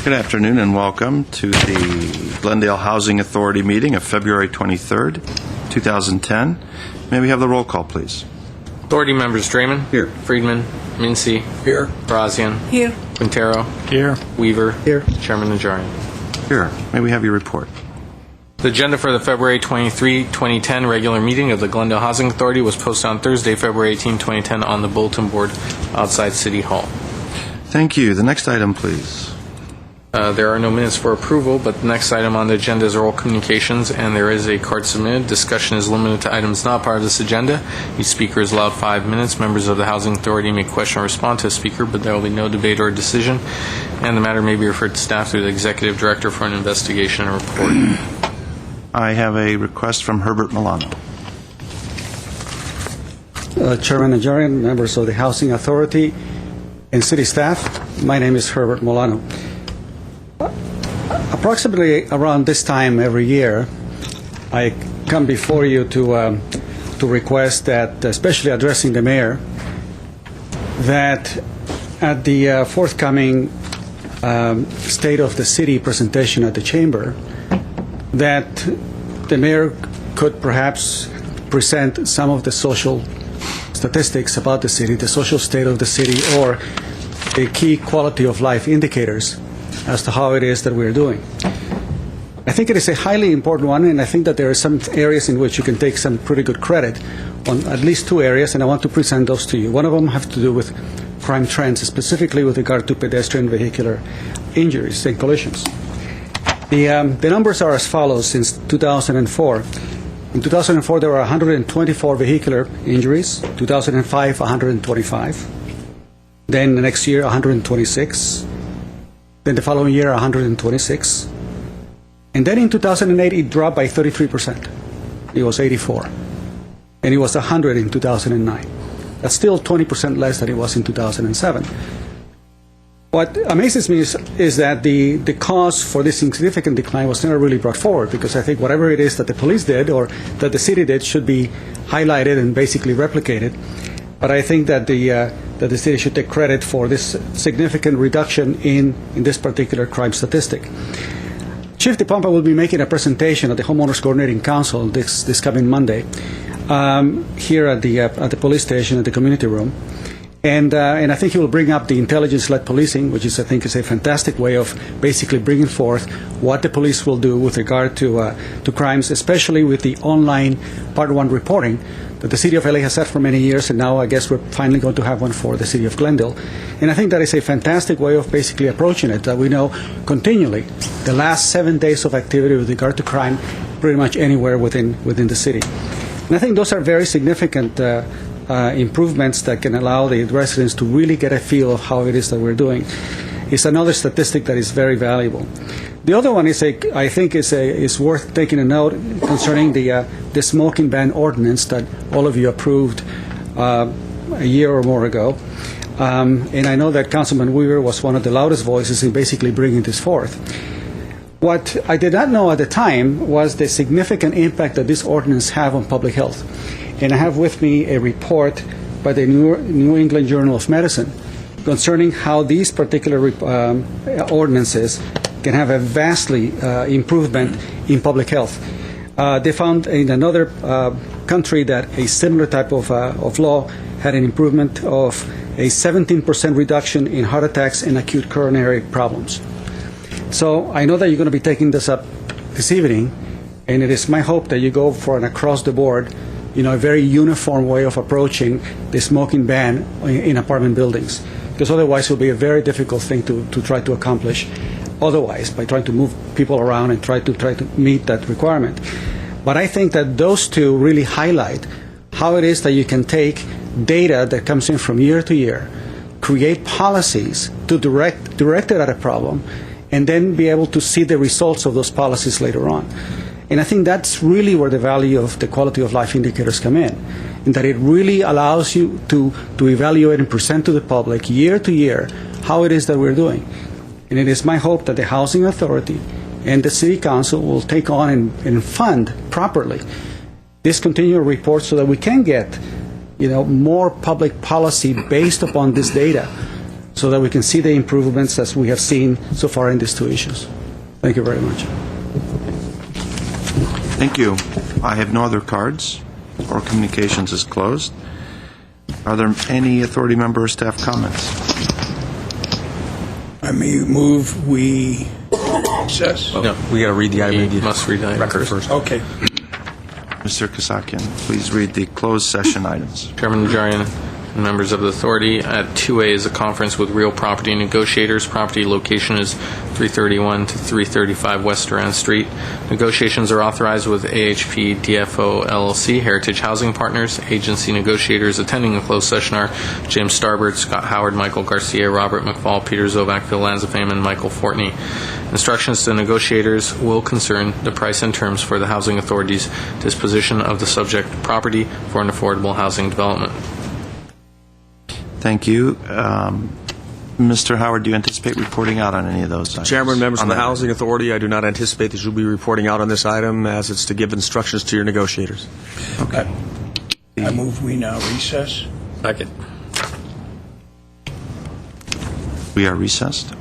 Good afternoon and welcome to the Glendale Housing Authority meeting of February 23rd, 2010. May we have the roll call, please? Authority members: Draymond. Here. Friedman. Mincy. Here. Brazian. Here. Quintero. Here. Weaver. Here. Chairman Najarian. Here. May we have your report? The agenda for the February 23, 2010 regular meeting of the Glendale Housing Authority was posted on Thursday, February 18, 2010 on the bulletin board outside City Hall. Thank you. The next item, please. There are no minutes for approval, but the next item on the agenda is oral communications, and there is a card submitted. Discussion is limited to items not part of this agenda. Each speaker is allowed 5 minutes. Members of the Housing Authority may question or respond to a speaker, but there will be no debate or decision, and the matter may be referred to staff through the Executive Director for an investigation and report. I have a request from Herbert Milano. Chairman Najarian, members of the Housing Authority, and city staff, my name is Herbert Milano. Approximately around this time every year, I come before you to request that, especially addressing the mayor, that at the forthcoming State of the City presentation at the Chamber, that the mayor could perhaps present some of the social statistics about the city, the social state of the city, or the key quality of life indicators as to how it is that we're doing. I think it is a highly important one, and I think that there are some areas in which you can take some pretty good credit on, at least two areas, and I want to present those to you. One of them have to do with crime trends, specifically with regard to pedestrian vehicular injuries and collisions. The numbers are as follows since 2004. In 2004, there were 124 vehicular injuries. 2005, 125. Then the next year, 126. Then the following year, 126. And then in 2008, it dropped by 33%. It was 84. And it was 100 in 2009. That's still 20% less than it was in 2007. What amazes me is that the cause for this significant decline was never really brought forward, because I think whatever it is that the police did or that the city did should be highlighted and basically replicated. But I think that the city should take credit for this significant reduction in this particular crime statistic. Chief DePompa will be making a presentation at the Homeowners Coordinating Council this coming Monday here at the police station at the community room. And I think he will bring up the intelligence-led policing, which is, I think, is a fantastic way of basically bringing forth what the police will do with regard to crimes, especially with the online Part 1 reporting that the City of LA has had for many years, and now I guess we're finally going to have one for the City of Glendale. And I think that is a fantastic way of basically approaching it, that we know continually the last 7 days of activity with regard to crime pretty much anywhere within the city. And I think those are very significant improvements that can allow the residents to really get a feel of how it is that we're doing. It's another statistic that is very valuable. The other one is, I think, is worth taking a note concerning the smoking ban ordinance that all of you approved a year or more ago. And I know that Councilman Weaver was one of the loudest voices in basically bringing this forth. What I did not know at the time was the significant impact that this ordinance have on public health. And I have with me a report by the New England Journal of Medicine concerning how these particular ordinances can have a vastly improvement in public health. They found in another country that a similar type of law had an improvement of a 17% reduction in heart attacks and acute coronary problems. So I know that you're going to be taking this up this evening, and it is my hope that you go for an across-the-board, a very uniform way of approaching the smoking ban in apartment buildings, because otherwise it will be a very difficult thing to try to accomplish otherwise by trying to move people around and try to meet that requirement. But I think that those two really highlight how it is that you can take data that comes in from year to year, create policies to direct it at a problem, and then be able to see the results of those policies later on. And I think that's really where the value of the quality of life indicators come in that it really allows you to evaluate and present to the public year to year how it is that we're doing. And it is my hope that the Housing Authority and the City Council will take on and fund properly this continual report so that we can get more public policy based upon this data so that we can see the improvements as we have seen so far in these two issues. Thank you very much. Thank you. I have no other cards. Oral communications is closed. Are there any authority member or staff comments? I may move we recess. No, We got to read the item. you must read the item record first. first. Okay. Mr. Kasakian, please read the closed session items. Chairman Najarian and members of the authority, at 2A is a conference with real property negotiators. Property location is 331 to 335 West Durand Street. Negotiations are authorized with AHP DFO LLC, Heritage Housing Partners. Agency negotiators attending the closed session are James Starbird, Scott Howard, Michael Garcia, Robert McFall, Peter Zovac, Phil Lanzafame, and Michael Fortney. Instructions to negotiators will concern the price and terms for the housing authority's disposition of the subject property for an affordable housing development. Thank you. Mr. Howard, do you anticipate reporting out on any of those items? Chairman, members of On the that? Housing Authority, I do not anticipate that you'll be reporting out on this item, as it's to give instructions to your negotiators. Okay. I move we now recess. Second. We are recessed.